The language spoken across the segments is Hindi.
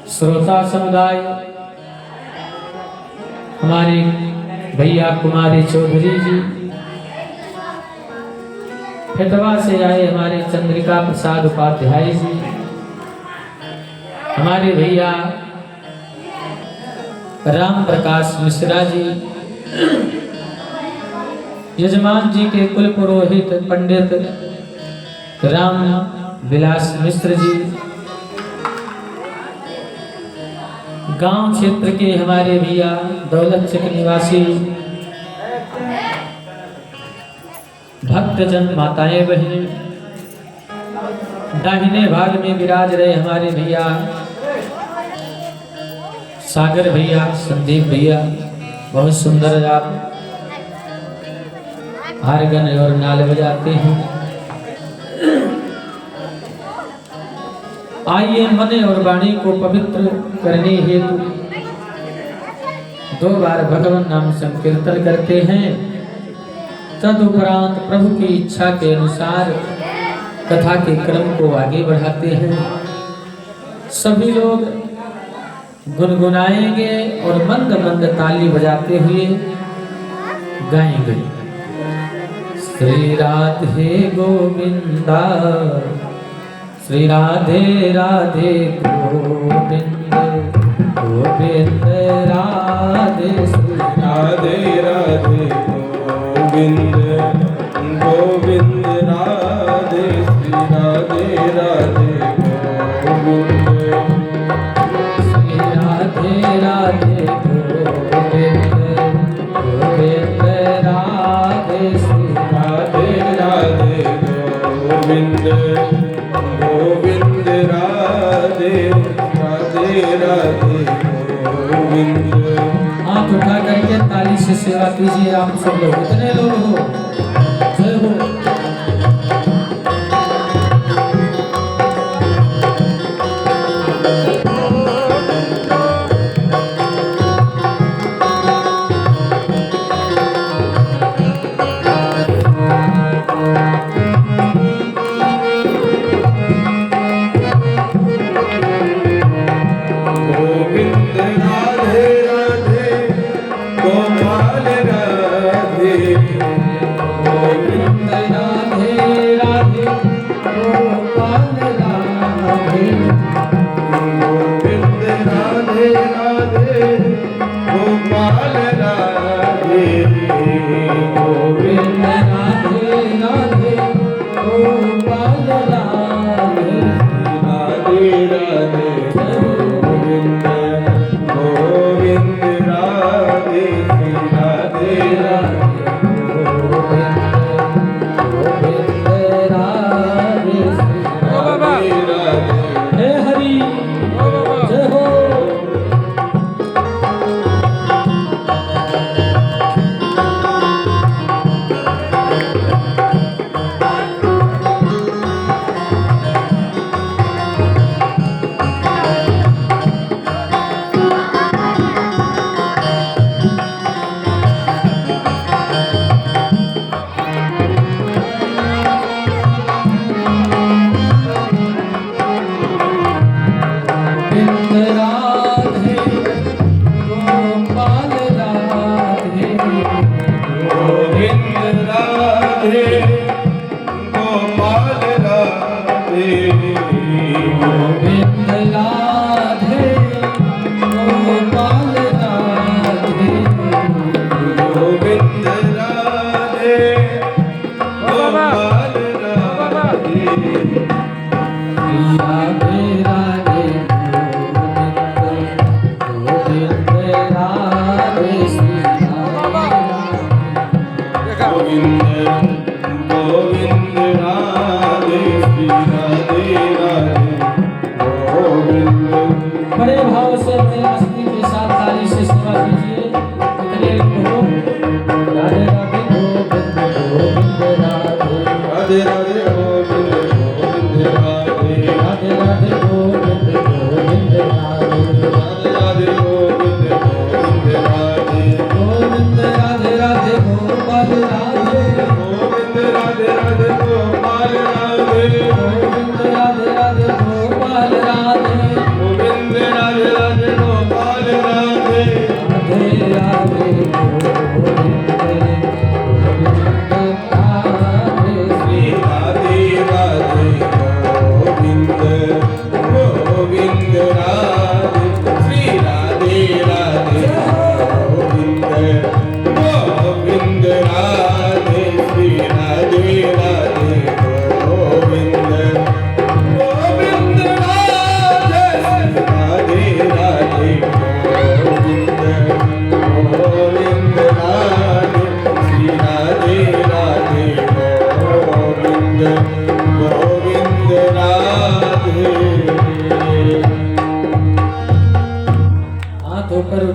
श्रोता समुदाय, हमारे भैया कुमारी चौधरी जी, फेटवा से आए हमारे चंद्रिका प्रसाद उपाध्याय जी, हमारे भैया राम प्रकाश मिश्रा जी, यजमान जी के कुल पुरोहित पंडित राम विलास मिश्र जी, गांव क्षेत्र के हमारे भैया दौलत चक निवासी भक्तजन, माताएं बहनें, दाहिने भाग में विराज रहे हमारे भैया सागर भैया, संदीप भैया, बहुत सुंदर आप हारगन और नाल बजाते हैं। आइए मन और वाणी को पवित्र करने हेतु 2 बार भगवान नाम संकीर्तन करते हैं। तदुपरांत प्रभु की इच्छा के अनुसार कथा के क्रम को आगे बढ़ाते हैं। सभी लोग गुनगुनाएंगे और मंद मंद ताली बजाते हुए गाएंगे। श्री राधे गोविंदा, श्री राधे राधे गोविंद गोविंद राधे, श्री राधे राधे गोविंद गोविंद राधे, श्री राधे राधे गोविंद, श्री राधे राधे गोविंद गोविंद राधे, श्री राधे राधे गोविंद गोविंद राधे, राधे राधे गोविंद। हाथ उठा करके ताली से सेवा कीजिए। आप सब लोग इतने लोग हो, जय हो।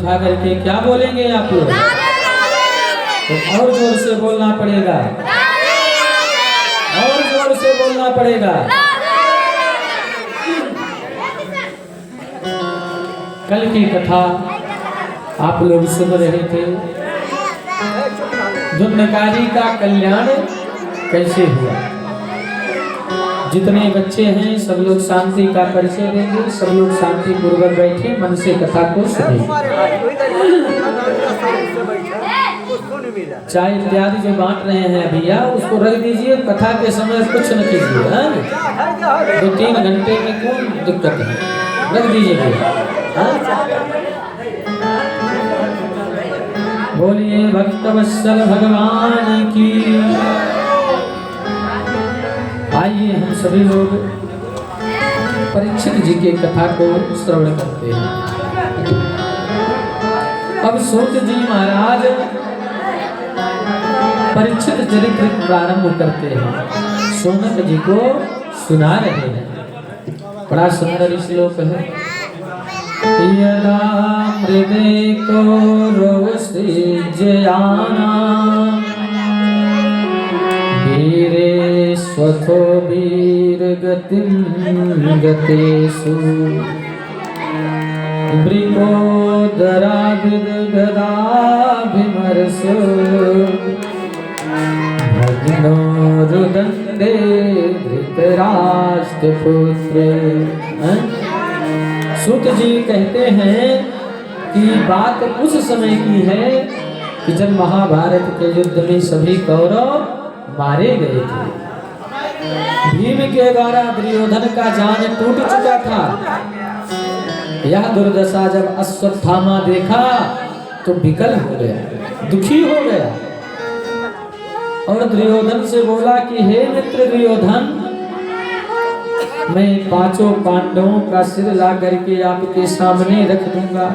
उठा करके क्या बोलेंगे आप लोग? तो और जोर से बोलना पड़ेगा, और जोर से बोलना पड़ेगा। कल की कथा आप लोग सुन रहे थे, धुंधकारी का कल्याण कैसे हुआ। जितने बच्चे हैं सब लोग शांति का परिचय देंगे, सब लोग शांति पूर्वक बैठे मन से कथा को सुनेंगे। चाय इत्यादि जो बांट रहे हैं भैया उसको रख दीजिए, कथा के समय कुछ न कीजिए। 2-3 घंटे में कौन दिक्कत है, रख दीजिए भैया। बोलिए भक्तवत्सल भगवान की। आइए हम सभी लोग परीक्षित जी की कथा को श्रवण करते हैं। अब सूत जी महाराज परीक्षित चरित्र प्रारंभ करते हैं, सोनक जी को सुना रहे हैं। बड़ा सुंदर श्लोक है। यदा हृदय को रोषिज्याना वीरे स्वथो वीर गतिम गतेषु वृकोदरा विदगदाभिमर्शो भग्नो रुदन्ते धृतराष्ट्रपुत्रे। सूत जी कहते हैं कि बात उस समय की है कि जब महाभारत के युद्ध में सभी कौरव मारे गए थे। भीम के द्वारा दुर्योधन का जान टूट चुका था। यह दुर्दशा जब अश्वत्थामा देखा तो विकल हो गया, दुखी हो गया और दुर्योधन से बोला कि हे मित्र दुर्योधन, मैं 5 पांडवों का सिर ला करके आपके सामने रख दूंगा।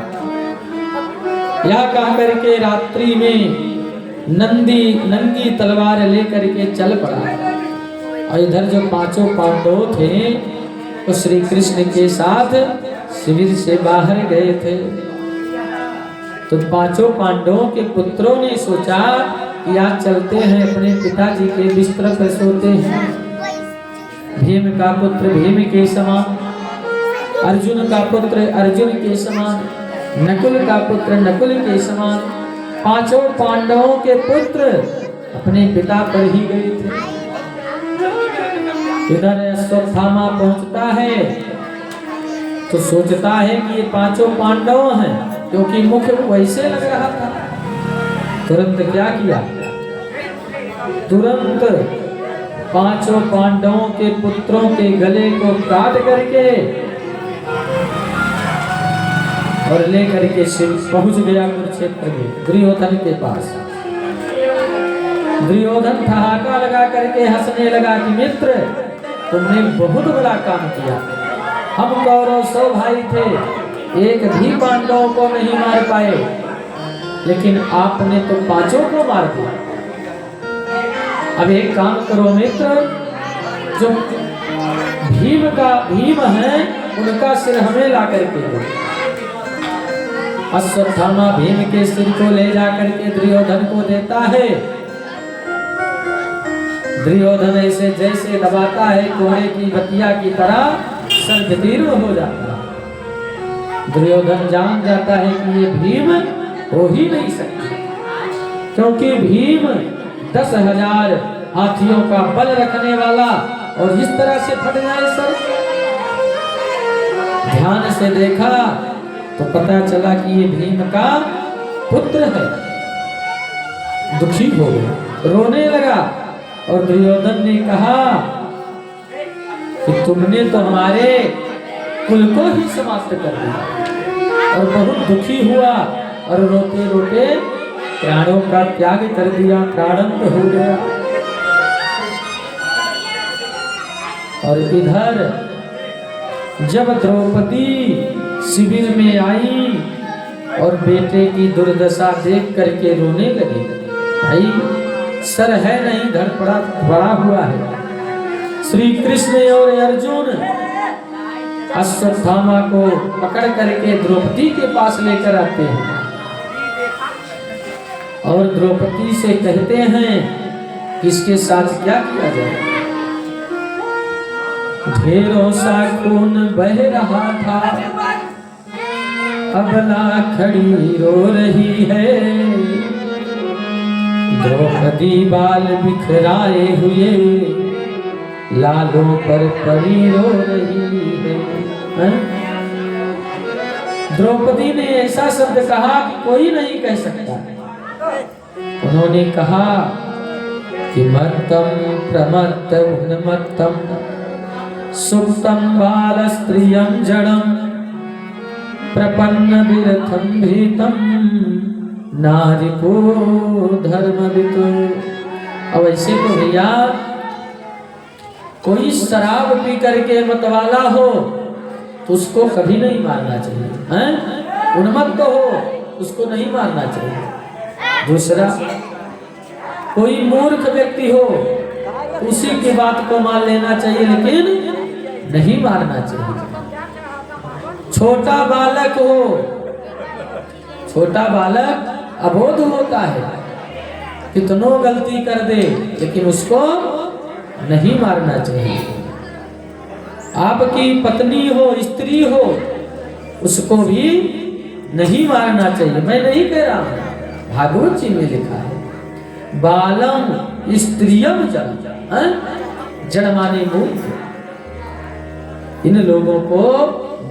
या कह करके रात्रि में नंगी तलवार लेकर के चल पड़ा। और इधर जो 5 पांडव थे वो श्री कृष्ण के साथ शिविर से बाहर गए थे। तो 5 पांडवों के पुत्रों ने सोचा कि आज चलते हैं अपने पिताजी के बिस्तर पर सोते हैं। भीम का पुत्र भीम के समान, अर्जुन का पुत्र अर्जुन के समान, नकुल का पुत्र नकुल के समान 5 पांडवों के पुत्र अपने पिता पर ही गए थे। इधर अश्वत्थामा पहुंचता है तो सोचता है कि ये 5 पांडव हैं, क्योंकि मुख वैसे लग रहा था। तुरंत क्या किया, तुरंत 5 पांडवों के पुत्रों के गले को काट करके और लेकर के पहुंच गया कुरुक्षेत्र में दुर्योधन के पास। दुर्योधन ठहाका लगा करके हंसने लगा कि मित्र, तुमने बहुत बड़ा काम किया। हम कौरव 100 भाई थे, एक भी पांडवों को नहीं मार पाए, लेकिन आपने तो 5 को मार दिया। अब एक काम करो मित्र, जो भीम है उनका सिर हमें ला करके दो। अश्वत्थामा भीम के सिर को ले जाकर के दुर्योधन को देता है। दुर्योधन ऐसे जैसे दबाता है कोहरे की बतिया की तरह सर विदीर्ण हो जाता है। दुर्योधन जान जाता है कि ये भीम हो ही नहीं सकता, क्योंकि भीम 10,000 हाथियों का बल रखने वाला और इस तरह से फट जाए सर। ध्यान से देखा तो पता चला कि ये भीम का पुत्र है। दुखी हो गया, रोने लगा और दुर्योधन ने कहा कि तुमने तो हमारे कुल को ही समाप्त कर दिया। और बहुत दुखी हुआ और रोते रोते प्राणों का त्याग कर दिया, प्राणंत हो गया। और इधर जब द्रौपदी शिविर में आई और बेटे की दुर्दशा देख करके रोने लगी, भाई सर है नहीं, धड़ पड़ा हुआ है। श्री कृष्ण और अर्जुन अश्वत्थामा को पकड़ करके द्रौपदी के पास लेकर आते हैं और द्रौपदी से कहते हैं कि इसके साथ क्या किया जाए। ढेरों सा खून बह रहा था, अबला खड़ी रो रही है, द्रौपदी बाल बिखराए हुए लालों पर पड़ी रो रही है। द्रौपदी ने ऐसा शब्द कहा कि कोई नहीं कह सकता। उन्होंने कहा कि मत्तम प्रमत्त उन्मत्तम सुप्तम बाल स्त्रियम जड़म प्रपन्न विरथम भीतम नारिपो धर्मवितु। अब ऐसे तो भैया कोई शराब पी करके मतवाला हो तो उसको कभी नहीं मारना चाहिए, हैं? उन्मत्त हो उसको नहीं मारना चाहिए। दूसरा, कोई मूर्ख व्यक्ति हो उसी की बात को मान लेना चाहिए, लेकिन नहीं मारना चाहिए। छोटा बालक हो, छोटा बालक अबोध होता है, कितनों गलती कर दे लेकिन उसको नहीं मारना चाहिए। आपकी पत्नी हो, स्त्री हो, उसको भी नहीं मारना चाहिए। मैं नहीं कह रहा हूं, भागवत जी में लिखा है बालम स्त्रियम जड़ माने मूर्ख। इन लोगों को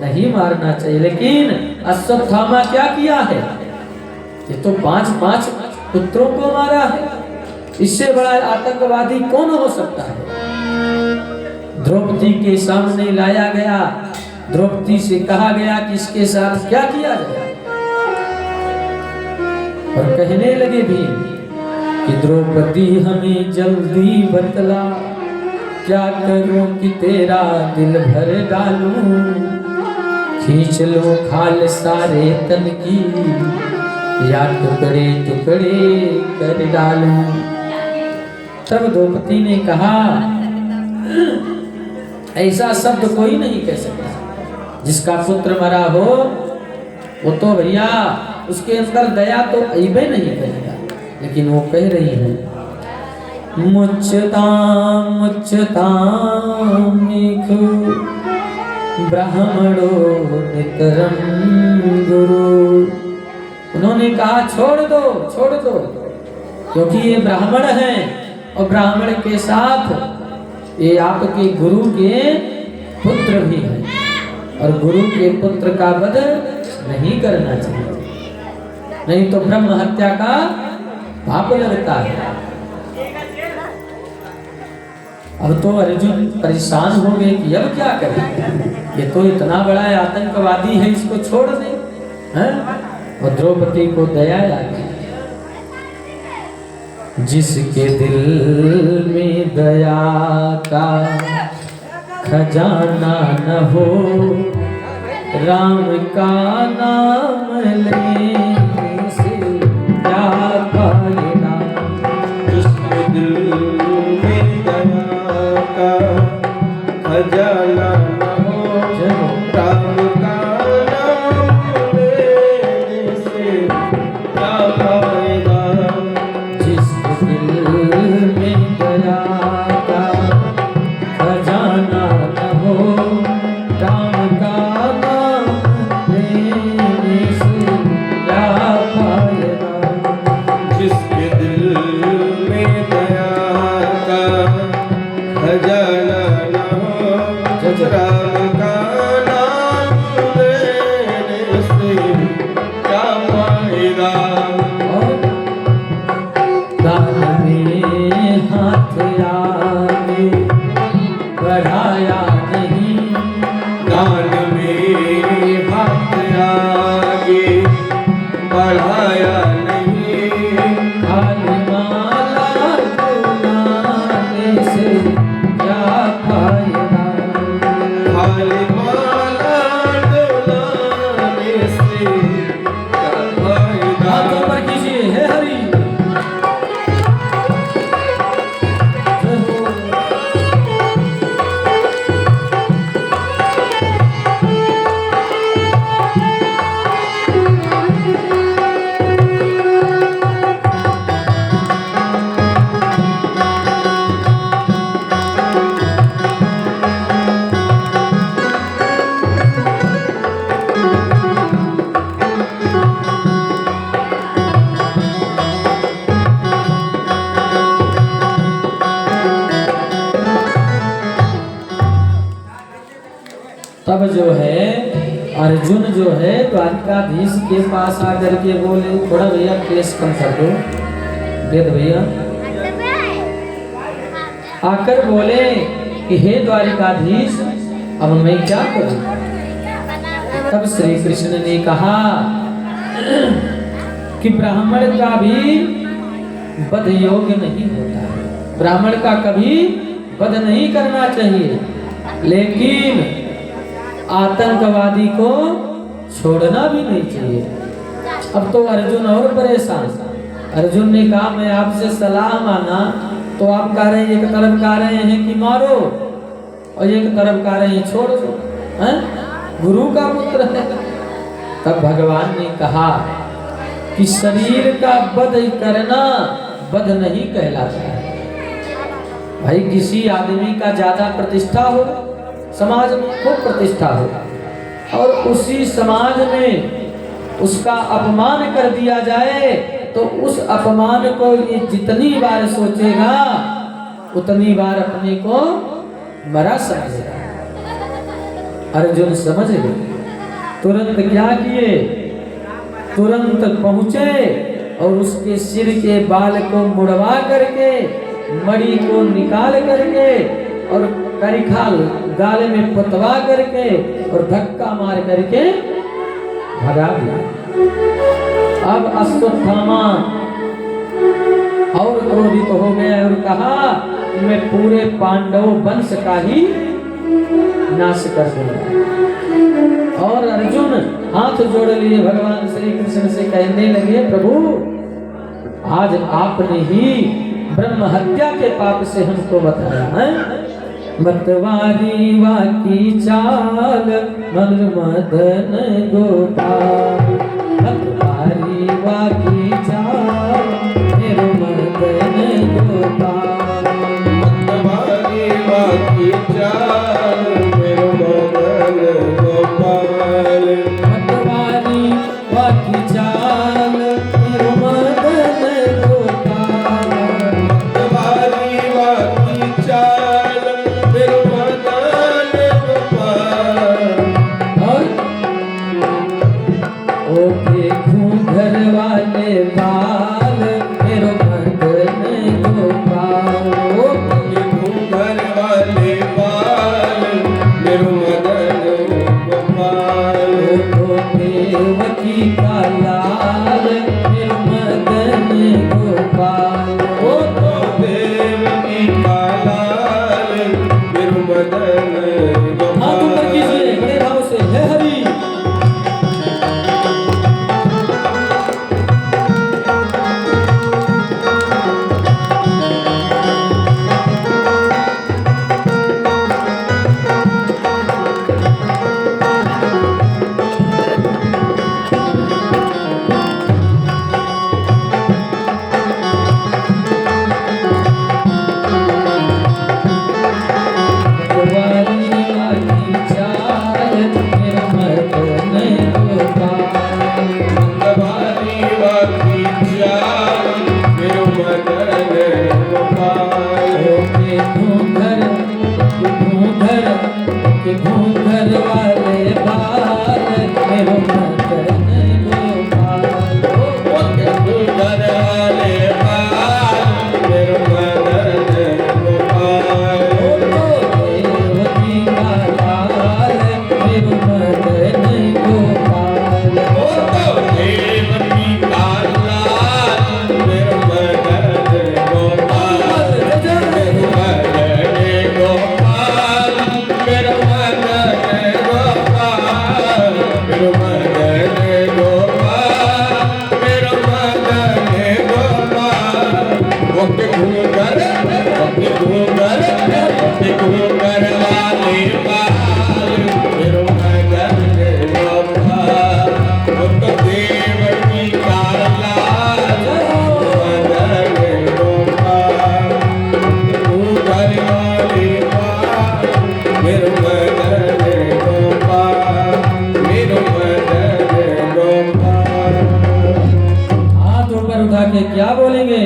नहीं मारना चाहिए, लेकिन अश्वत्थामा क्या किया है? ये तो 5 पुत्रों को मारा है। इससे बड़ा आतंकवादी कौन हो सकता है? द्रौपदी के सामने लाया गया, द्रौपदी से कहा गया कि इसके साथ क्या किया जाए, और कहने लगे भी कि द्रौपदी हमें जल्दी बतला, क्या करूं कि तेरा दिल भर डालूं, खींच लो खाल सारे तन की, या टुकड़े टुकड़े कर डालूं। तब द्रौपदी ने कहा ऐसा शब्द कोई नहीं कह सकता। जिसका पुत्र मरा हो वो तो भैया उसके अंदर दया तो अइबे नहीं करेगा, लेकिन वो कह रही है मुच्यताम मुच्यताम निखु ब्राह्मणो नितरम गुरु। उन्होंने कहा छोड़ दो, क्योंकि ये ब्राह्मण हैं और ब्राह्मण के साथ ये आपके गुरु के पुत्र भी हैं, और गुरु के पुत्र का वध नहीं करना चाहिए, नहीं तो ब्रह्म हत्या का पाप लगता है। अब तो अर्जुन परेशान हो गए कि अब क्या करें, ये तो इतना बड़ा आतंकवादी है, इसको छोड़ दे, हैं? और द्रौपदी को दया आ गई। जिसके दिल में दया का खजाना न हो, राम का नाम लेने से क्या फायदा। जिसके दिल में दया का खजाना न हो, राम का नाम लेने से क्या फायदा। जिसके दिल में दया का खजाना न हो, राम का नाम लेने से क्या अर्जुन जो है द्वारकाधीश के पास आकर के बोले, थोड़ा भैया केस कम कर दो, वेद भैया आकर बोले कि हे द्वारिकाधीश, अब मैं क्या करूं? तब श्री कृष्ण ने कहा कि ब्राह्मण का भी वध योग्य नहीं होता है, ब्राह्मण का कभी वध नहीं करना चाहिए, लेकिन आतंकवादी को छोड़ना भी नहीं चाहिए। अब तो अर्जुन और परेशान। अर्जुन ने कहा मैं आपसे सलाह माना तो आप कह रहे हैं, एक तरफ कह रहे हैं कि मारो और एक तरफ कह रहे हैं छोड़ दो, गुरु का पुत्र है। तब भगवान ने कहा कि शरीर का वध करना वध नहीं कहलाता है। भाई किसी आदमी का ज्यादा प्रतिष्ठा हो, समाज में खूब प्रतिष्ठा हो और उसी समाज में उसका अपमान कर दिया जाए तो उस अपमान को ये जितनी बार सोचेगा उतनी बार अपने को मरा समझेगा। अर्जुन समझ गए, तुरंत क्या किए, तुरंत पहुंचे और उसके सिर के बाल को मुड़वा करके, मणि को निकाल करके और करिखाल गाले में पतवा करके और धक्का मार करके भगा दिया। अब अश्वत्थामा और क्रोधित हो गया और कहा कि मैं पूरे पांडव वंश का ही नाश कर दूंगा। और अर्जुन हाथ जोड़ लिए भगवान श्री कृष्ण से कहने लगे, प्रभु आज आपने ही ब्रह्म हत्या के पाप से हमको बताया है। मतवारी वाकी चाल मन मदन गोपाल, मतवारी वाकी चाल मेरो मदन गोपाल, मतवारी वाकी चाल मेरो मदन गोपाल, मतवारी वाकी चाल मेरो मदन गोपाल, मतवारी वाकी चाल मेरो मदन गोपाल। और ओके घूंघर वाले बाल मेरो मदन गोपाल, ओके घूंघर वाले बाल मेरो मदन गोपाल, ओ देवकी का लाल मेरो मदन गोपाल, ओ तो देवकी का लाल मेरो मदन हाथ ऊपर कीजिए गोपाल। बड़े भाव से, हे हरि। मतवारी वाकी चाल मेरो मदन गोपाल, मतवारी वाकी चाल मेरो मदन गोपाल, ओके घूंघर वाले बाल मेरो मदन गोपाल, ओके घूंघर वाले बाल मेरो मदन गोपाल, देवकी का लाल मेरो मदन गोपाल, ओ तो देवकी का लाल मेरो मदन गोपाल, मेरो मदन गोपाल, मेरो मदन गोपाल, मेरो मदन गोपाल, मेरो मदन गोपाल। ओके घूंघर वाले बाल मेरो मदन गोपाल, ओ तो देवकी का लाल मदन गोपाल, घूंघर वाले बाल मेरो मदन गोपाल, मेरो मदन गोपाल। हाथ ऊपर उठा के क्या बोलेंगे?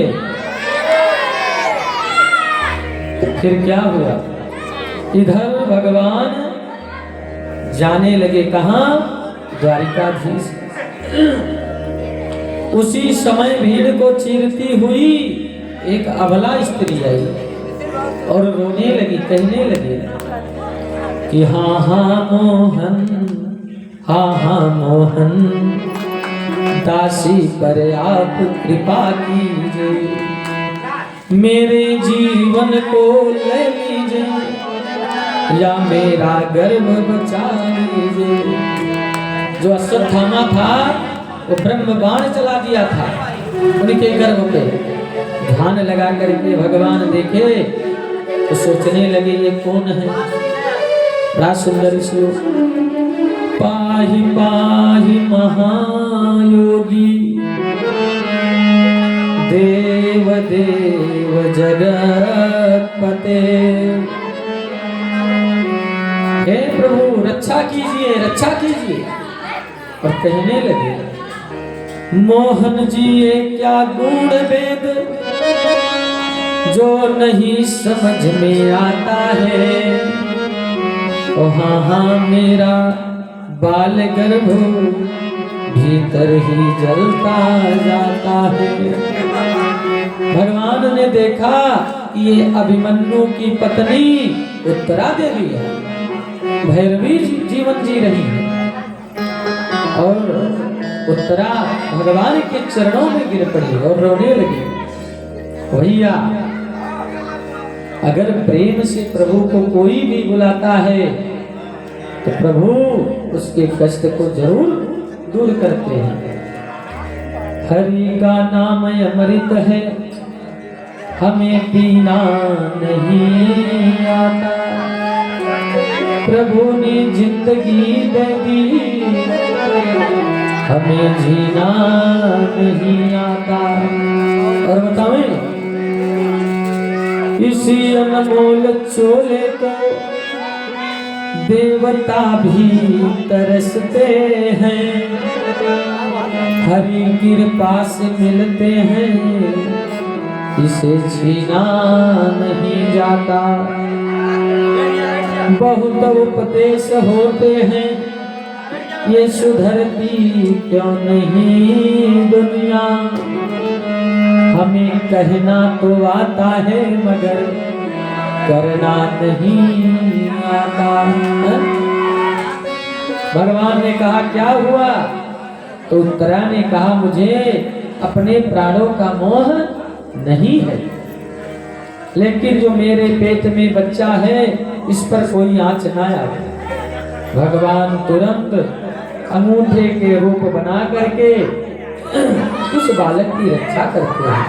फिर क्या हुआ? इधर भगवान जाने लगे कहाँ? द्वारिकाधीश। उसी समय भीड़ को चीरती हुई एक अबला स्त्री आई और रोने लगी, कहने लगी कि हाँ हाँ मोहन, हाँ हाँ मोहन, दासी पर आप कृपा कीजिए, मेरे जीवन को ले लीजिए या मेरा गर्भ बचा लीजिए। जो अश्वत्थामा था वो ब्रह्म बाण चला दिया था उनके गर्भ पे। ध्यान लगा करके भगवान देखे तो सोचने लगे ये कौन है। बड़ा सुंदर श्लोक, पाहि पाहि महायोगी, देव देव जगतपते। हे प्रभु रक्षा कीजिए, रक्षा कीजिए। और कहने लगे मोहन जी ये क्या गूढ़ वेद जो नहीं समझ में आता है। ओ हाँ हाँ मेरा बाल गर्भ भीतर ही जलता जाता है। भगवान ने देखा कि ये अभिमन्यु की पत्नी उत्तरा देवी है, भैरवी जीवन जी रही है और उत्तरा भगवान के चरणों में गिर पड़ी और रोने लगी। भैया अगर प्रेम से प्रभु को कोई भी बुलाता है तो प्रभु उसके कष्ट को जरूर दूर करते हैं। हरि का नाम अमृत है, हमें पीना नहीं आता। प्रभु ने जिंदगी दे दी, हमें जीना नहीं आता। और बतावें इसी अनमोल चोले को देवता भी तरसते हैं, हरि कृपा से मिलते हैं, इसे छीना नहीं जाता। बहुत उपदेश होते हैं, ये सुधरती क्यों नहीं दुनिया। हमें कहना तो आता है मगर करना नहीं आता। भगवान ने कहा क्या हुआ? तो उत्तरा ने कहा मुझे अपने प्राणों का मोह नहीं है, लेकिन जो मेरे पेट में बच्चा है इस पर कोई आँच ना आए। भगवान तुरंत अंगूठे के रूप बना करके उस बालक की रक्षा करते हैं।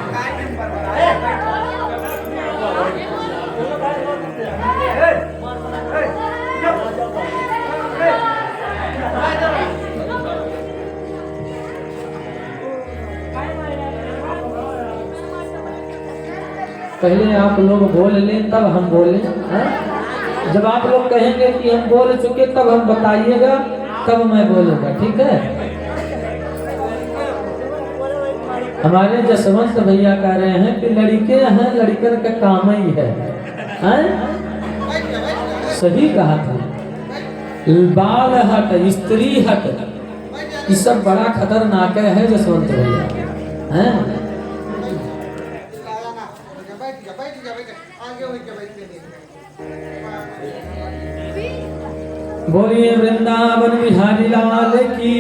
पहले आप लोग बोल लें तब हम बोलें, हैं? जब आप लोग कहेंगे कि हम बोल चुके तब हम बताइएगा, तब मैं बोलूंगा, ठीक है? हमारे जसवंत भैया कह रहे हैं कि लड़के हैं, लड़कन का काम ही है, हैं? सही कहा था। बाल हट, स्त्री हट, ये सब बड़ा खतरनाक है जसवंत भैया, हैं? बोलिए वृंदावन बिहारी लाल की।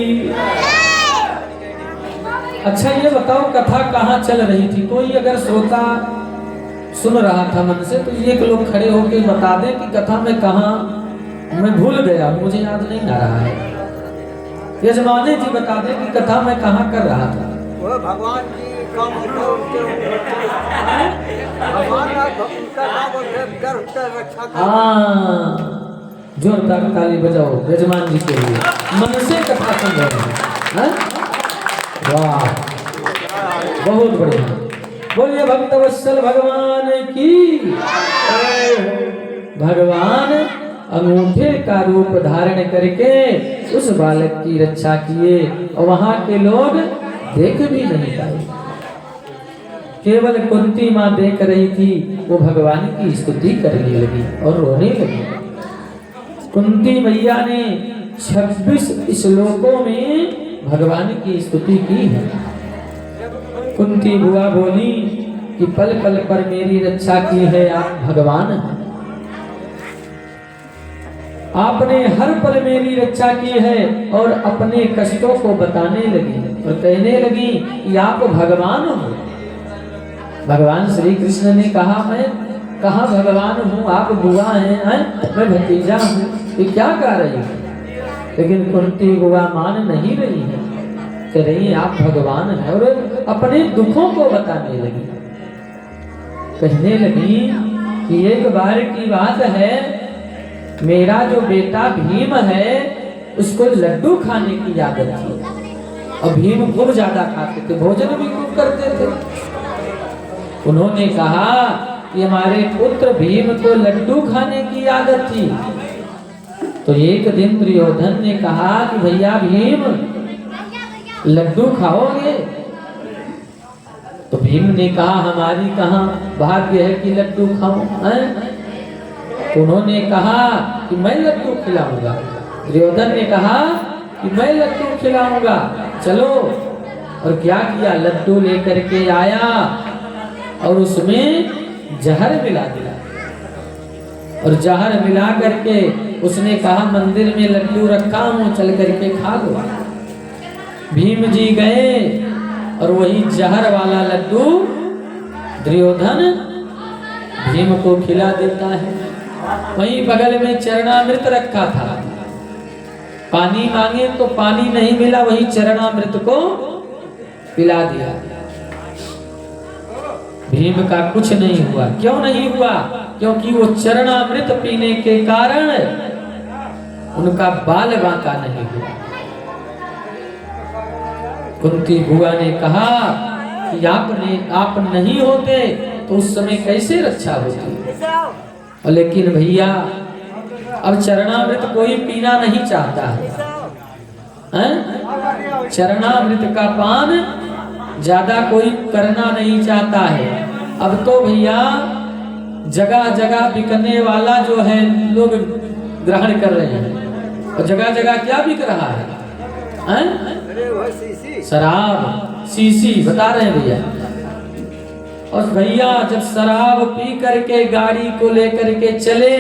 अच्छा ये बताओ कथा कहाँ चल रही थी? कोई अगर श्रोता सुन रहा था मन से तो एक लोग खड़े होकर बता दें कि कथा में कहाँ, मैं भूल गया, मुझे याद नहीं आ रहा है। यजमानी जी बता दें कि कथा में कहाँ कर रहा था। वो भगवान जी काम जोरदार ताली बजाओ यजमान जी के लिए, मन से कथा सुन रहे हैं। वाह बहुत बढ़िया। बोलिए भक्तवत्सल भगवान की। भगवान अंगूठे का रूप धारण करके उस बालक की रक्षा किए और वहां के लोग देख भी नहीं पाए। केवल कुंती माँ देख रही थी, वो भगवान की स्तुति करने लगी और रोने लगी। कुंती मैया ने 26 श्लोकों में भगवान की स्तुति की है। कुंती बुआ बोली कि पल पल पर मेरी रक्षा की है आप भगवान हैं। आपने हर पल मेरी रक्षा की है और अपने कष्टों को बताने लगी और कहने लगी कि आप भगवान हो। भगवान श्री कृष्ण ने कहा मैं कहाँ भगवान हूँ, आप बुआ हैं, मैं भतीजा हूँ, ये क्या कह रही है? लेकिन कुंती बुआ मान नहीं रही है, कह रही आप भगवान हैं और अपने दुखों को बताने लगी। कहने लगी कि एक बार की बात है, मेरा जो बेटा भीम है उसको लड्डू खाने की आदत थी और भीम खूब ज्यादा खाते थे, भोजन भी खूब करते थे। उन्होंने कहा कि हमारे पुत्र भीम को लड्डू खाने की आदत थी। तो एक दिन दुर्योधन ने कहा कि भैया भीम लड्डू खाओगे? तो भीम ने कहा हमारी कहाँ भाग्य है कि लड्डू खाऊं। तो उन्होंने कहा कि मैं लड्डू खिलाऊंगा। दुर्योधन ने कहा कि मैं लड्डू खिलाऊंगा, चलो। और क्या किया, लड्डू लेकर के आया और उसमें जहर मिला दिया और जहर मिला करके उसने कहा मंदिर में लड्डू रखा हूं, चल करके खा लो। भीम जी गए और वही जहर वाला लड्डू दुर्योधन भीम को खिला देता है। वहीं बगल में चरणामृत रखा था, पानी मांगे तो पानी नहीं मिला, वही चरणामृत को पिला दिया। भीम का कुछ नहीं हुआ। क्यों नहीं हुआ? क्योंकि वो चरणामृत पीने के कारण उनका बाल बांका नहीं हुआ। कुंती बुआ ने कहा कि आप नहीं होते तो उस समय कैसे रक्षा होती। लेकिन भैया अब चरणामृत कोई पीना नहीं चाहता है, चरणामृत का पान ज्यादा कोई करना नहीं चाहता है। अब तो भैया जगह जगह बिकने वाला जो है लोग ग्रहण कर रहे हैं। और जगह जगह क्या बिक रहा है? शराब, सीसी बता रहे हैं भैया। और भैया जब शराब पी करके गाड़ी को लेकर के चले,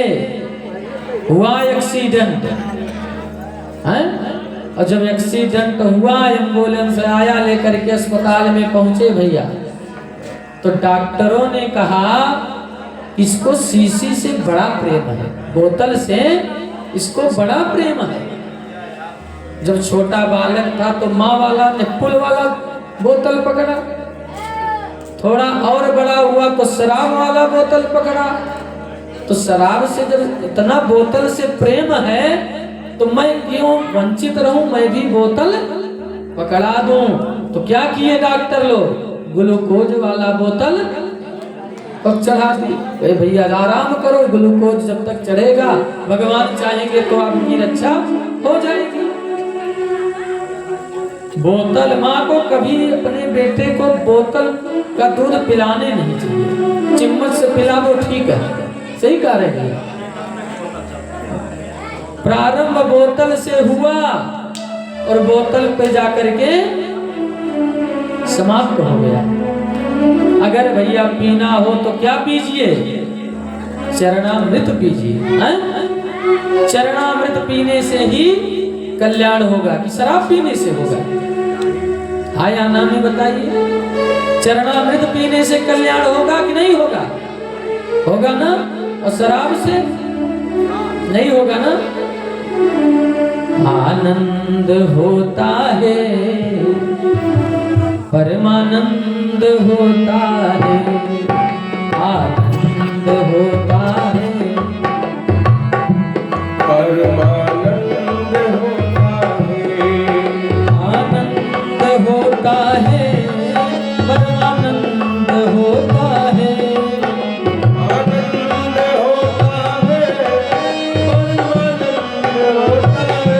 हुआ एक्सीडेंट है, और जब एक्सीडेंट हुआ एम्बुलेंस आया लेकर के अस्पताल में पहुंचे भैया, तो डॉक्टरों ने कहा इसको शीशी से बड़ा प्रेम है, बोतल से इसको बड़ा प्रेम है। जब छोटा बालक था तो माँ वाला ने पुल वाला बोतल पकड़ा, थोड़ा और बड़ा हुआ तो शराब वाला बोतल पकड़ा। तो शराब से जब इतना बोतल से प्रेम है तो मैं क्यों वंचित रहूं, मैं भी बोतल पकड़ा दूं। तो क्या किए डॉक्टर लोग, ग्लूकोज वाला बोतल अब चढ़ा दी। भैया आराम करो, ग्लूकोज जब तक चढ़ेगा भगवान चाहेंगे तो आपकी रक्षा हो जाएगी। बोतल, माँ को कभी अपने बेटे को बोतल का दूध पिलाने नहीं चाहिए, चम्मच से पिला दो ठीक है, सही कह रहे हैं। प्रारंभ बोतल से हुआ और बोतल पे जाकर के समाप्त हो गया। अगर भैया पीना हो तो क्या पीजिए, चरणामृत पीजिए। चरणामृत पीने से ही कल्याण होगा कि शराब पीने से होगा? हाँ या ना में बताइए, चरणामृत पीने से कल्याण होगा कि नहीं होगा? होगा ना। और शराब से नहीं होगा ना। आनंद होता है, परमानंद होता है, आनंद होता है, परमानंद होता है, आनंद होता है, परमानंद होता है, आनंद होता है, परमानंद होता है।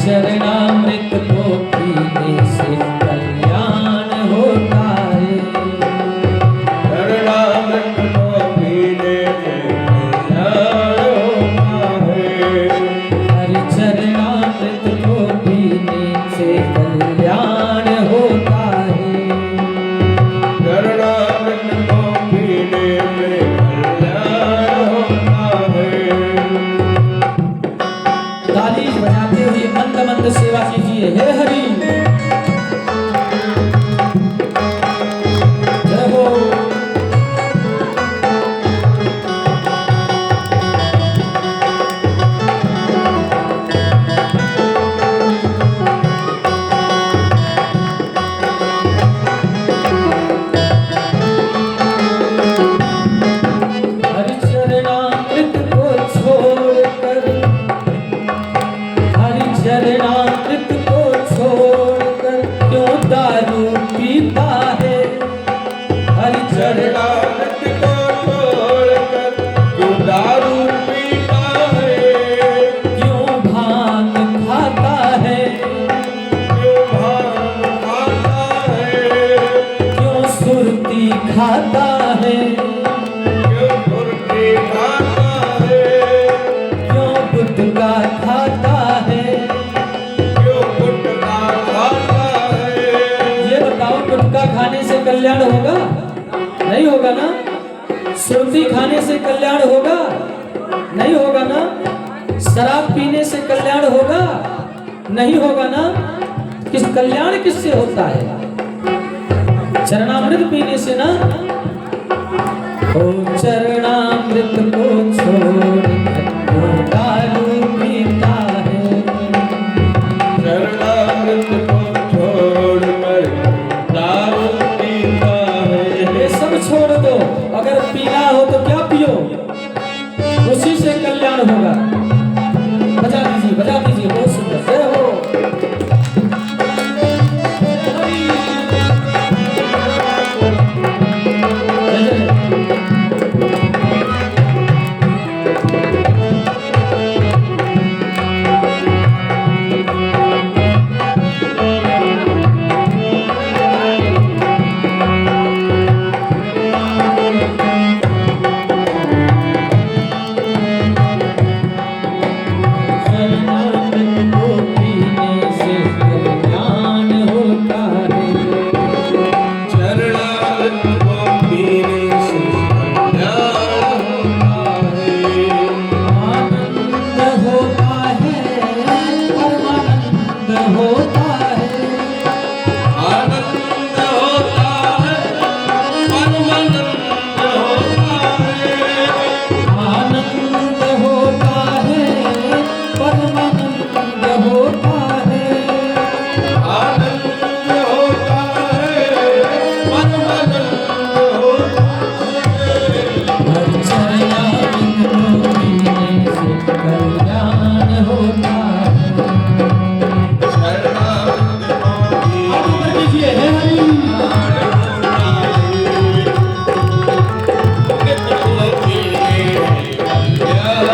चरणामृत को पीने से कल्याण होता है। चरणामृत मंद सेवा कीजिए। हे हरि जय हो। हरिचरणामृत को छोड़कर, हरिचरणामृत को छोड़कर क्यों दारू पीता है? चरणामृत को छोड़कर क्यों दारू पीता है? क्यों भांग खाता है? क्यों भांग खाता है? क्यों सुरती खाता है? क्यों सुरती खाता है? क्यों गुटखा खाता है? क्यों गुटखा खाता है? ये बताओ, गुटखा खाने से कल्याण होगा? नहीं होगा ना। सुरती खाने से कल्याण होगा? नहीं होगा ना। शराब पीने से कल्याण होगा? नहीं होगा ना। किस कल्याण किससे होता है? चरणामृत पीने से ना। ओ चरणामृत को छोड़कर क्यों दारू पीता है? चरणामृत को छोड़कर दारू पीता है। ये सब छोड़ दो। अगर पीना हो तो क्या पियो, उसी से कल्याण होगा। बजा दीजिए, बजा दीजिए, बहुत सुंदर। जय हो। जय जय। चरणामृत को पीने से कल्याण होता है। चरणामृत को पीने से कल्याण होता है। आनंद होता है, परमानंद होता है। आनंद होता है, परमानंद होता है। आनंद होता है, परमानंद होता है। आनंद होता है, परमानंद होता है। हरिचरणामृत को पीने से कल्याण होता है। चरणामृत को पीने आप ऊपर कीजिए, हे हरि। जय हो।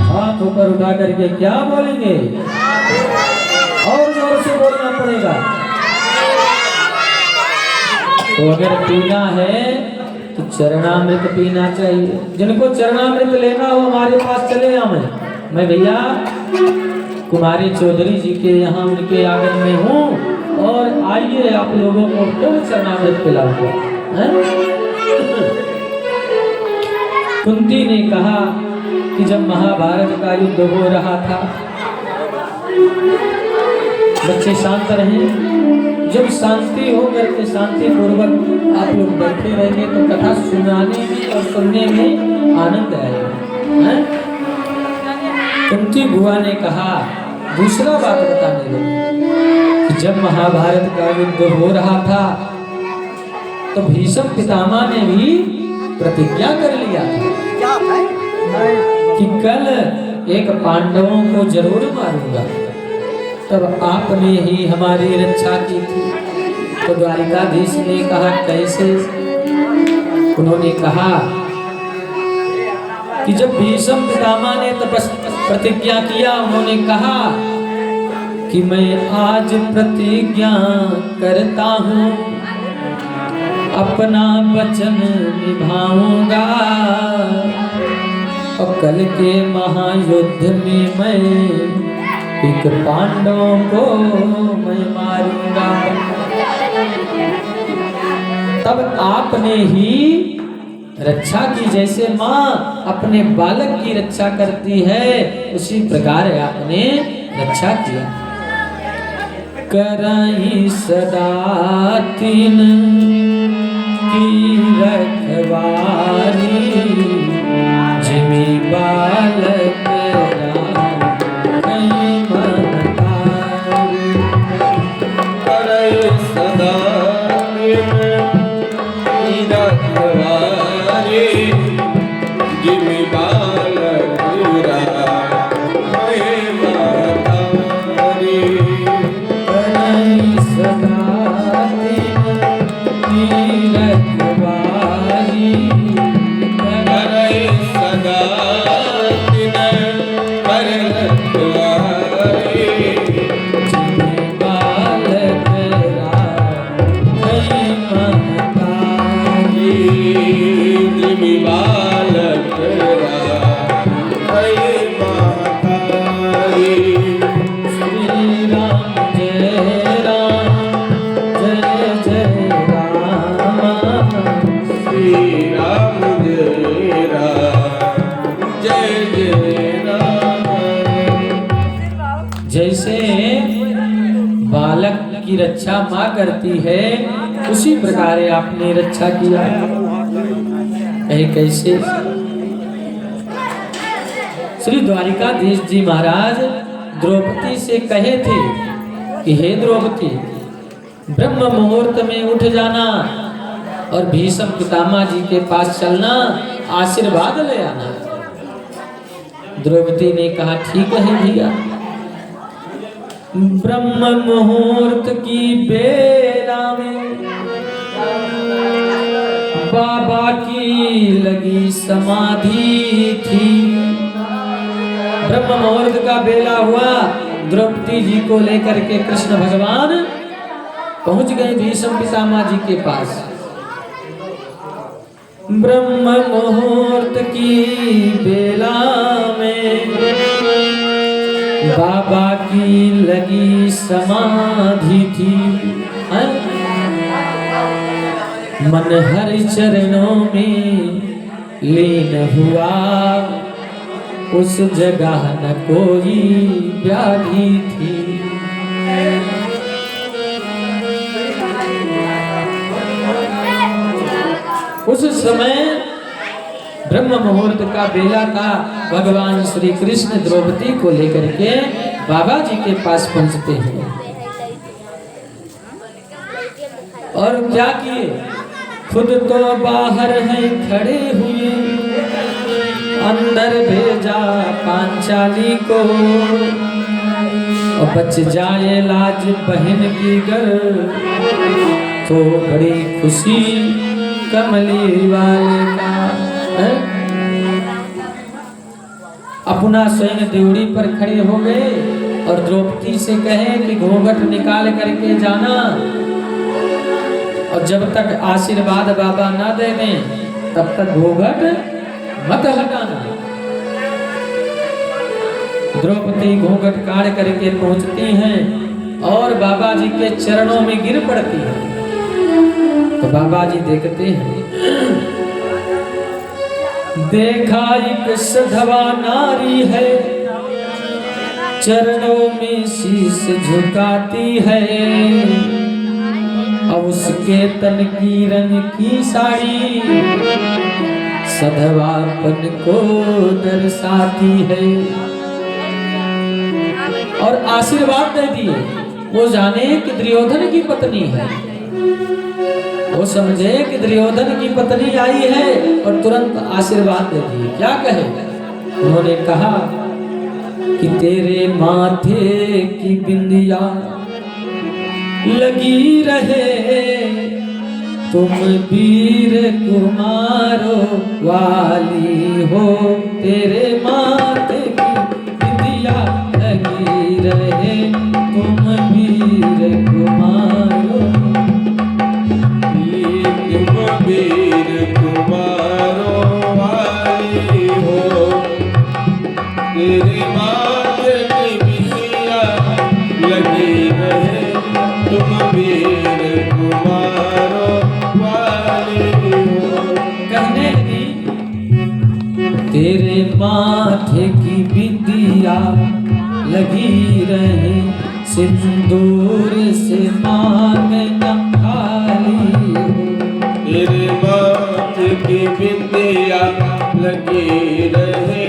हाथ ऊपर उठा करके क्या बोलेंगे? और जोर से बोलना पड़ेगा। तो अगर पीना है तो चरणामृत पीना चाहिए। जिनको चरणामृत लेना हो हमारे पास चले आए। मैं भैया कुमारी चौधरी जी के यहाँ उनके आंगन में हूँ, और आइए आप लोगों को क्यों चरणामृत पिलाऊंगा। कुंती ने कहा कि जब महाभारत का युद्ध हो रहा था, बच्चे शांत रहें। जब शांति हो करके शांति पूर्वक आप लोग बैठे रहेंगे तो कथा सुनाने में और सुनने में आनंद आएगा। हैं? कुंती बुआ ने कहा, दूसरा बात बताने लगी कि जब महाभारत का युद्ध हो रहा था तो भीष्म पितामह ने भी प्रतिज्ञा कर लिया था क्या है? कि कल एक पांडवों को जरूर मारूंगा। तब आपने ही हमारी रक्षा की थी। तो द्वारिकाधीश ने कहा, कैसे? उन्होंने कहा कि जब भीष्म पितामह ने प्रतिज्ञा किया, उन्होंने कहा कि मैं आज प्रतिज्ञा करता हूँ अपना वचन निभाऊंगा और कल के महायुद्ध में मैं एक पांडवों को मैं मारूंगा। तब आपने ही रक्षा की, जैसे माँ अपने बालक की रक्षा करती है उसी प्रकार आपने रक्षा किया। कराई सदा तीन की रखवारी जिमी बालक सदा जिमी बालक जैसे बालक की रक्षा माँ करती है उसी प्रकार आपने रक्षा किया। कहे कैसे? श्री द्वारिकाधीश जी महाराज द्रौपदी से कहे थे कि हे द्रौपदी, ब्रह्म मुहूर्त में उठ जाना और भीष्म पितामह जी के पास चलना, आशीर्वाद ले आना। द्रौपदी ने कहा ठीक है भैया। ब्रह्म मुहूर्त की बेला में बाबा की लगी समाधि थी। ब्रह्म मुहूर्त का बेला हुआ, द्रौपदी जी को लेकर के कृष्ण भगवान पहुंच गए भीष्म पितामह जी के पास। ब्रह्म मुहूर्त की बेला में बाबा की लगी समाधि थी। मन हर चरणों में लीन हुआ, उस जगह न कोई व्याधि थी। उस समय ब्रह्म मुहूर्त का बेला था। भगवान श्री कृष्ण द्रौपदी को लेकर के बाबा जी के पास पहुंचते हैं और क्या किए? खुद तो बाहर हैं खड़े हुए, अंदर भेजा पांचाली को, और बच जाए लाज बहन की घर तो बड़ी खुशी कमली वाले का है? अपना स्वयं देवड़ी पर खड़े हो गए और द्रौपदी से कहे कि घूंघट निकाल करके जाना, और जब तक आशीर्वाद बाबा ना दे दें तब तक घूंघट मत हटाना। द्रौपदी घूंघट काढ़ करके पहुंचती हैं और बाबा जी के चरणों में गिर पड़ती है। तो बाबा जी देखते हैं, देखा एक सधवा नारी है, चरणों में शीश झुकाती है, अब उसके तन की रंग की साड़ी सधवापन को दर्शाती है। और आशीर्वाद दे दिए। वो जाने कि दुर्योधन की पत्नी है, वो समझे कि दुर्योधन की पत्नी आई है और तुरंत आशीर्वाद दे दिए। क्या कहे? उन्होंने कहा कि तेरे माथे की बिंदिया लगी रहे, तुम वीर कुमारो वाली हो, तेरे माथे की बिंदिया लगी रहे, तुम तुम वीर कुमारो वाली हो। कहने लगी तेरे माथे की बिंदिया लगी रहे सिंदूर से मांग न खाली हो। तेरे माथे की बिंदिया लगी रहे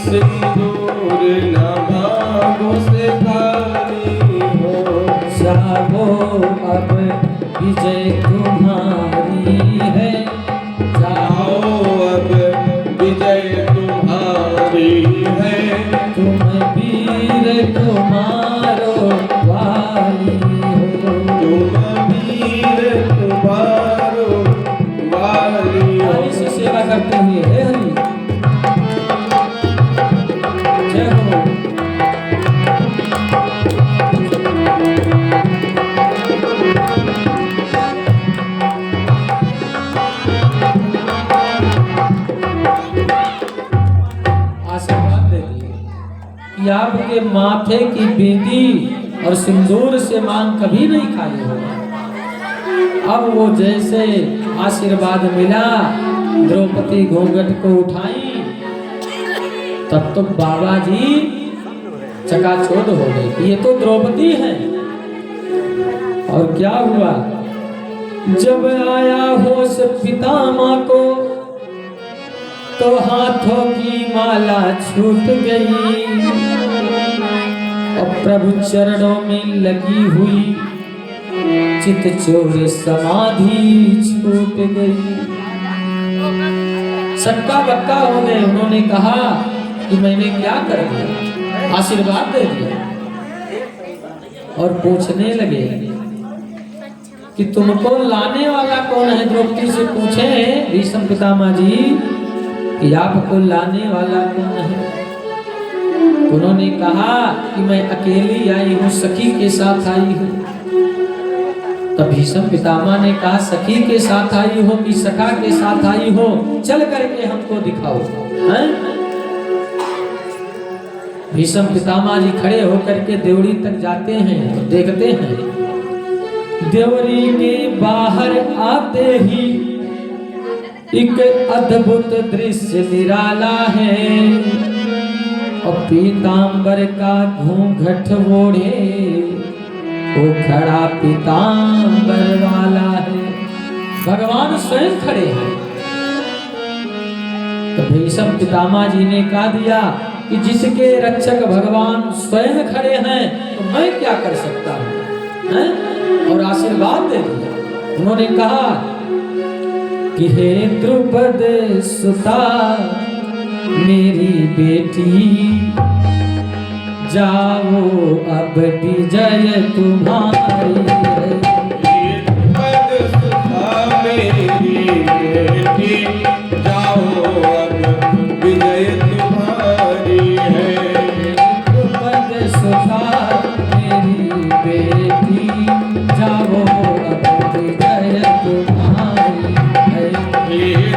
सिंदूर न मांगो से खाली हो। जाओ अब विजय तुम्हारी है, जाओ अब विजय तुम्हारी है। तुम वीर तुम्हारो वाली हो। तुम वीर तुम्हारो वाली हो। हरि से सेवा करते हुए हे हरि जय हो। आशीर्वाद देती है कि आपके माथे की बिंदी और सिंदूर से मांग कभी नहीं खाली होगा। अब वो जैसे आशीर्वाद मिला, द्रौपदी घूंघट को उठाई, तब तो बाबा जी चकाचौंध हो गए, ये तो द्रौपदी है। और क्या हुआ, जब आया होश पितामह को तो हाथों की माला छूट गई और प्रभु चरणों में लगी हुई चित चोर समाधि छूट गई। सक्का बक्का हो गए। उन्होंने कहा कि मैंने क्या कर दिया, आशीर्वाद दे दिया। और पूछने लगे कि तुमको लाने वाला कौन है। द्रौपदी से पूछे भीष्म पितामह जी कि आपको लाने वाला कौन है। उन्होंने कहा कि मैं अकेली आई हूँ, सखी के साथ आई हूँ। तब भीष्म पितामह ने कहा सखी के साथ आई हो कि सखा के साथ आई हो, चल करके हमको दिखाओ। हैं? भीष्म पितामह जी खड़े होकर के देवड़ी तक जाते हैं, देखते हैं देवड़ी के बाहर आते ही एक अद्भुत दृश्य निराला है और पीतांबर का घूंघट ओढ़े वो खड़ा पीतांबर वाला है। भगवान स्वयं खड़े हैं। तो भीष्म पितामह जी ने कहा दिया कि जिसके रक्षक भगवान स्वयं खड़े हैं तो मैं क्या कर सकता हूँ, और आशीर्वाद दे दिया। उन्होंने कहा कि हे द्रुपद सुता मेरी बेटी, जाओ अब विजय तुम्हारी है। द्रुपद सुता मेरी बेटी, जाओ अब विजय तुम्हारी है। द्रुपद सुता मेरी बेटी, जाओ अब विजय तुम्हारी है।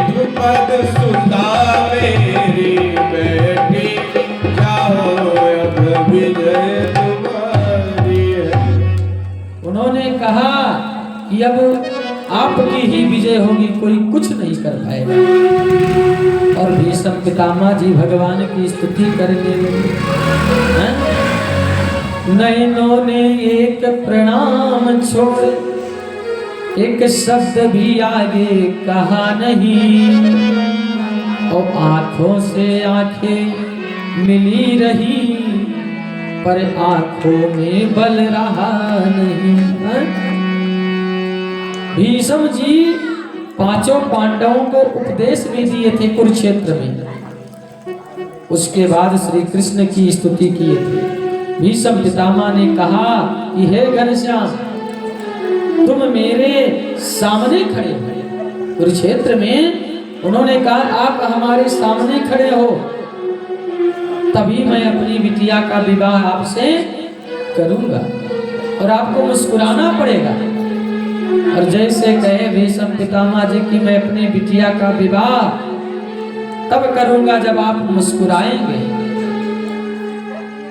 द्रुपद सुता मेरी बेटी, जाओ अब विजय तुम्हारी है। उन्होंने कहा कि अब आपकी ही विजय होगी, कोई कुछ नहीं कर पाएगा। और भीष्म पितामह जी भगवान की स्तुति करने लगे। हैं? नैनों ने एक प्रणाम छोड़ एक शब्द भी आगे कहा नहीं और आंखों से आंखें मिली रही पर आंखों में बल रहा नहीं। भीष्म जी पांचों पांडवों को उपदेश भी दिए थे कुरुक्षेत्र में। उसके बाद श्री कृष्ण की स्तुति किए थे। भीष्म पितामह ने कहा कि हे घनश्याम, तुम मेरे सामने खड़े हो कुरुक्षेत्र में। उन्होंने कहा आप हमारे सामने खड़े हो तभी मैं अपनी बिटिया का विवाह आपसे करूंगा और आपको मुस्कुराना पड़ेगा। और जैसे कहे भीष्म पितामह जी कि मैं अपनी बिटिया का विवाह तब करूंगा जब आप मुस्कुराएंगे।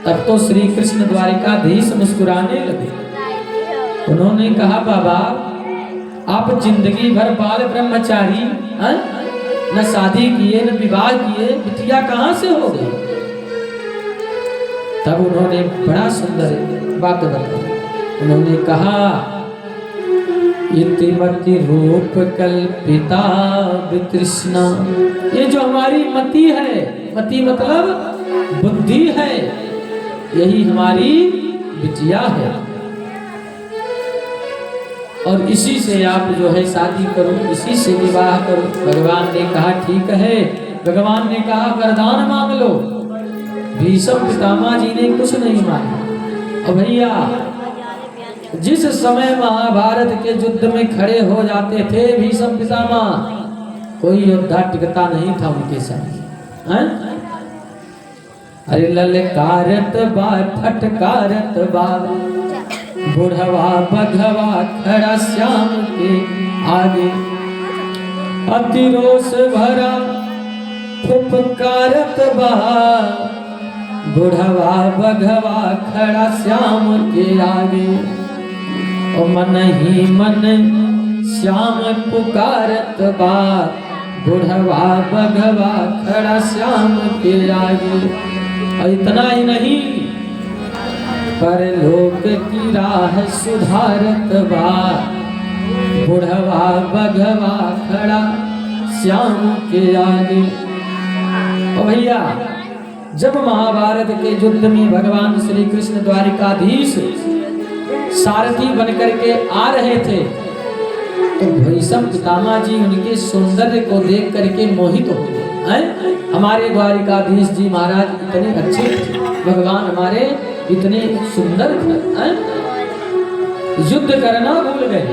तब तो श्री कृष्ण द्वारिकाधीश मुस्कुराने लगे उन्होंने कहा बाबा आप जिंदगी भर बाल ब्रह्मचारी हैं? न शादी किए न विवाह किए, बिटिया कहाँ से हो गई? तब उन्होंने बड़ा सुंदर बात बताई। उन्होंने कहा इतिमति रूप कल्पिता वितृष्णा, ये जो हमारी मति है, मति मतलब बुद्धि है, यही हमारी बिटिया है और इसी से आप जो है शादी करो, इसी से विवाह करो। भगवान ने कहा ठीक है। भगवान ने कहा वरदान मांग लो। भीष्म पितामह जी ने कुछ नहीं मांगा। और भैया जिस समय महाभारत के युद्ध में खड़े हो जाते थे भीष्म पितामह, कोई योद्धा टिकता नहीं था उनके साथ। हैं? अरे ललकारत बा फटकारत बा, बुढ़वा बघवा खड़ा श्याम के आगे, अतिरोष भरा फुफकारत बा, बुढ़वा बघवा खड़ा श्याम के आगे। और मन ही मन श्याम पुकारत बा, बुढ़वा बघवा खड़ा श्याम के आगे। और इतना ही नहीं, परलोक की राह सुधारत बा, बुढ़वा बघवा खड़ा श्याम के आगे। और भैया जब महाभारत के युद्ध में भगवान श्री कृष्ण द्वारिकाधीश सारथी बनकर के आ रहे थे तो भीष्म पितामह जी उनके सौंदर्य को देख करके मोहित हो गए। हमारे द्वारिकाधीश जी महाराज इतने अच्छे थे, भगवान हमारे इतने सुंदर थे, युद्ध करना भूल गए।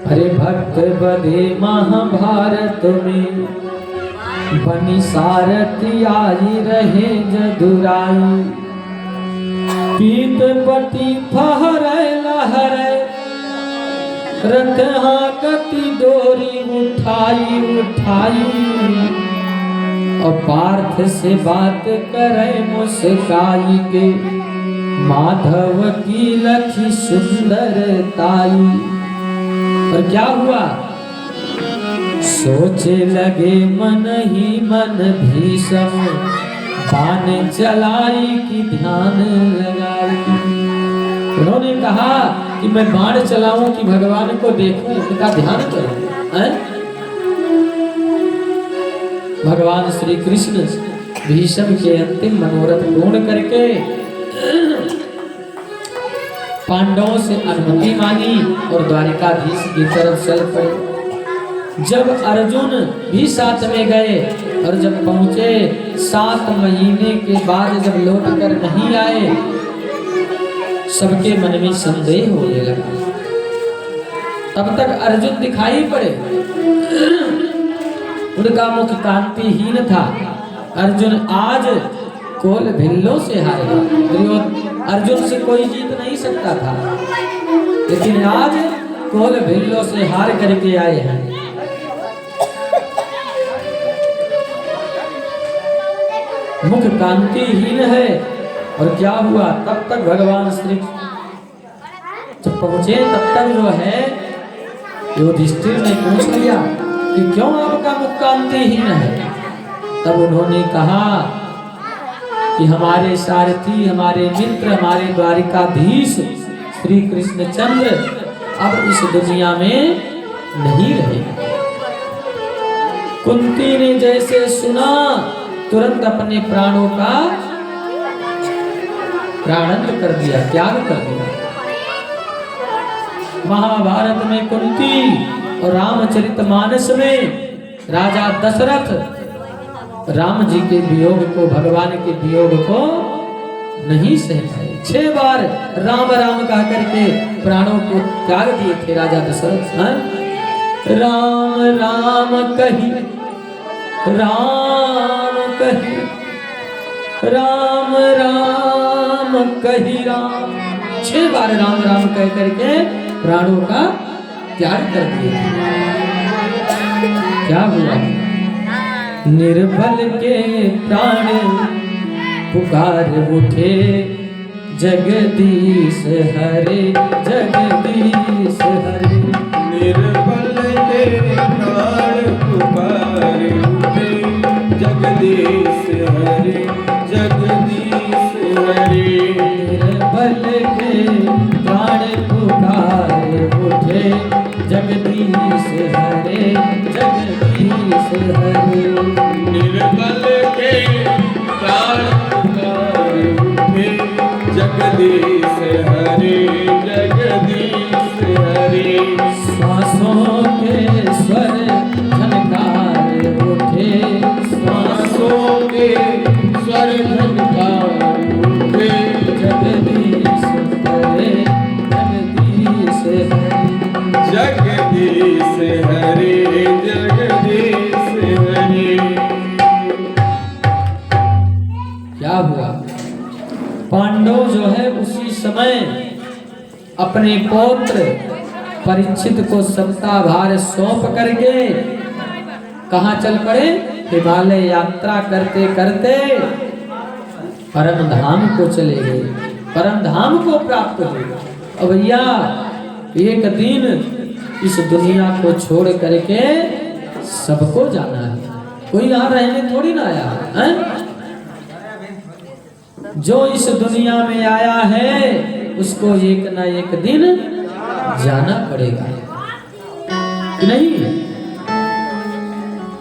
अरे भक्त बधे महाभारत में, बनी सारथी आई रहे जदुराई, पीत पति फहरे लहरे, रथ हाकती डोरी उठाई उठाई, और पार्थ से बात करे मुस्काई के, माधव की लखी सुंदरताई। और क्या हुआ? सोचे लगे मन ही मन भीष्म, बाण चलाई कि ध्यान लगाई। उन्होंने कहा कि मैं बाण चलाऊं कि भगवान को देखूं, उनका ध्यान करूं। भगवान श्री कृष्ण भीष्म के अंतिम मनोरथ पूर्ण करके पांडवों से अनुमति मांगी और द्वारिकाधीश की तरफ चल पड़े। जब अर्जुन भी साथ में गए और जब पहुंचे 7 महीने के बाद जब लौट कर नहीं आए, सबके मन में संदेह होने लगा। तब तक अर्जुन दिखाई पड़े, उनका मुख कांतिहीन था। अर्जुन आज कोल भिल्लों से हारेगा। अर्जुन से कोई जीत नहीं सकता था, लेकिन आज कोल भिल्लों से हार करके आए हैं। मुख कांतिहीन है। और क्या हुआ? तब तक भगवान श्री जब पहुंचे तब तक जो है युधिष्ठिर ने पूछ लिया कि क्यों आपका मुख कांतिहीन है? तब उन्होंने कहा कि हमारे सारथी, हमारे मित्र, हमारे द्वारिकाधीश श्री कृष्णचंद्र अब इस दुनिया में नहीं रहे। कुंती ने जैसे सुना तुरंत अपने प्राणों का प्राणंत कर दिया, त्याग कर दिया। महाभारत में कुंती और रामचरितमानस में राजा दशरथ राम जी के वियोग को, भगवान के वियोग को नहीं सह पाए। 6 बार राम राम कह करके प्राणों को त्याग दिए थे राजा दशरथ। राम राम कही, राम कही, राम राम कही राम। 6 बार राम राम कह करके प्राणों का त्याग कर दिया। क्या हुआ? निर्बल के प्राण पुकार उठे, जगदीश हरे जगदीश हरे। निर्बल के प्राण पुकारे उठे जगदीश हरे जगदीश हरे। निर्बल के प्राण पुकारे उठे जगदीश हरे जगदीश हरे। निर्बल के प्राण पुकारे उठे जगदीश हरे जगदीश हरे। श्वासों के स्वर झनकार उठे श्वासों के स्वर झनकार उठे जगदीश हरे जगदीश हरे। जगदीश हरे जगदीश हरे। क्या हुआ? पांडव जो है उसी समय अपने पौत्र परीक्षित को सत्ता भार सौंप करके कहाँ चल पड़े? हिमालय यात्रा करते करते परम धाम को चले गए, परम धाम को प्राप्त हुए। अब भैया एक दिन इस दुनिया को छोड़ करके सबको जाना है, कोई यहाँ रहने थोड़ी ना आया है। जो इस दुनिया में आया है उसको एक ना एक दिन जाना पड़ेगा कि नहीं?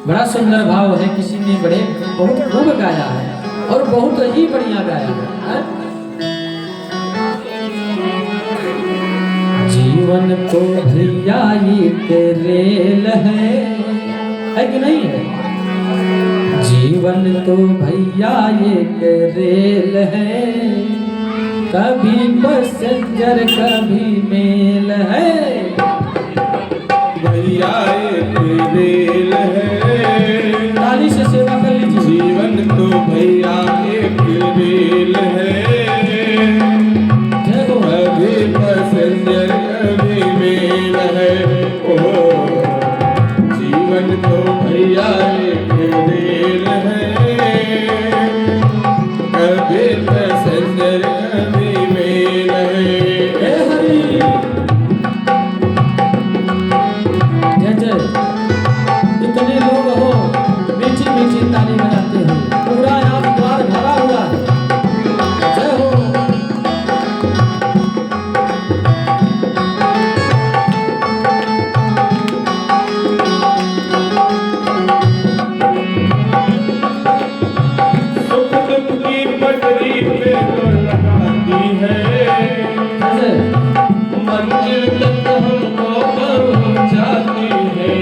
बड़ा सुंदर भाव है, किसी ने बड़े बहुत खूब गाया है और बहुत ही बढ़िया गाया है। जीवन तो भैया एक रेल है कि नहीं है? जीवन तो भैया एक रेल है, कभी पैसेंजर कभी मेल है। भैया एक रेल है, ताली से सेवा कर लीजिए। जीवन तो भैया एक रेल है, कभी पैसेंजर कभी मेल है। ओ जीवन तो भैया एक रेल है, कभी पैसेंजर कभी मेल है। हे हरि जय जय। इतने लोग हो मीठी मीठी ताली बजाते हैं, पूरा यहाँ द्वार भरा हुआ है। जय हो। सुख दुख की पटरी पे तो लगाती है, जय। मंजिल तक हमको पहुंचाती है।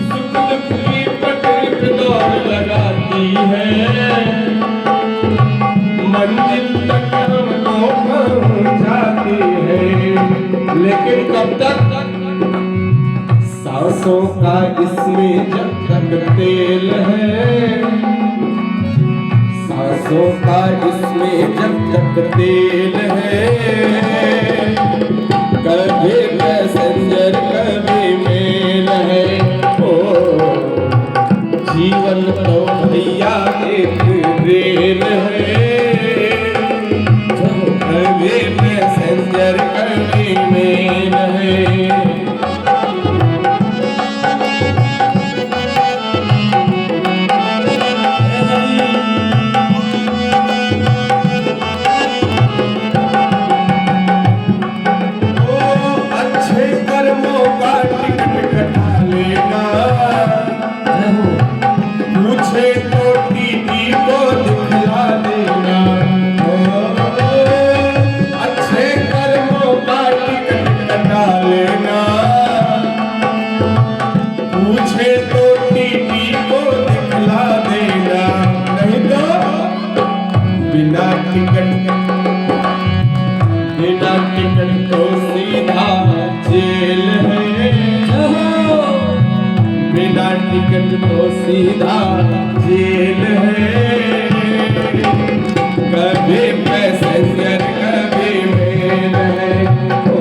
सुख दुख की पटरी पे दौड़ लगाती है, मंजिल तक हमको पहुंचाती है। लेकिन कब तक? सांसों का इसमें जब तक तेल है, सांसों का इसमें जब तक तेल है, कभी पैसेंजर कभी मेल है। ओ जीवन तो भैया एक रेल है, कभी पैसेंजर कभी मेल है। अच्छे कर्मों का टिकट कटा लेना, पूछे तो टीटी को दिखला देना। अच्छे कर्मों का टिकट कटा लेना, पूछे तो टीटी को दिखला देना। नहीं तो बिना टिकट तो सीधा जेल है, बिना टिकट तो सीधा जेल है। कभी पैसेंजर कभी मेल है। ओ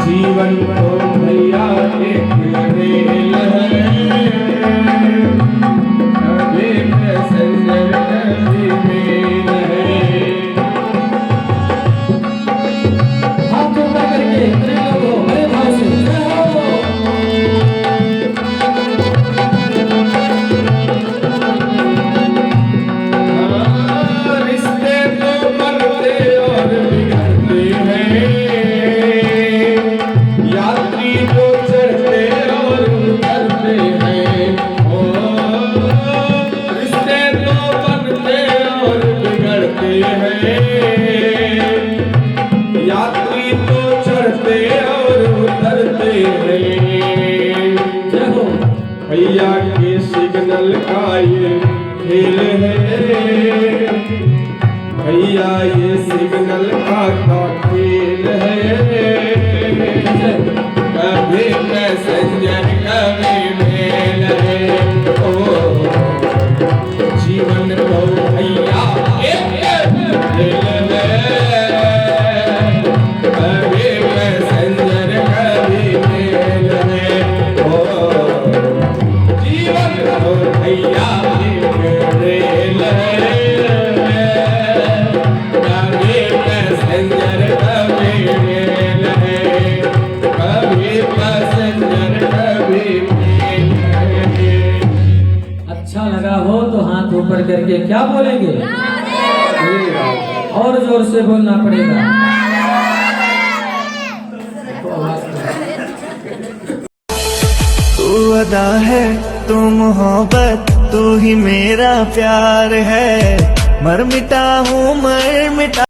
जीवन तो भैया एक रेल है, कभी पैसेंजर कभी मेल है। सिग्नल का ये खेल है भैया, ये सिग्नल का खेल है। कभी पैसेंजर कभी मेल है, ओ जीवन को भैया खेल है। कभी पैसेंजर कभी मेल है, ओ जीवन को भैया खेल है। कभी पैसेंजर कभी मेल है, कभी पैसेंजर कभी मेल है। अच्छा लगा हो तो हाथ ऊपर करके क्या बोलेंगे? और जोर से बोलना पड़ेगा। तो आवाज करो। तू अदा है, तू मोहब्बत, तू ही मेरा प्यार है। मर मिटा हूँ मर मिटा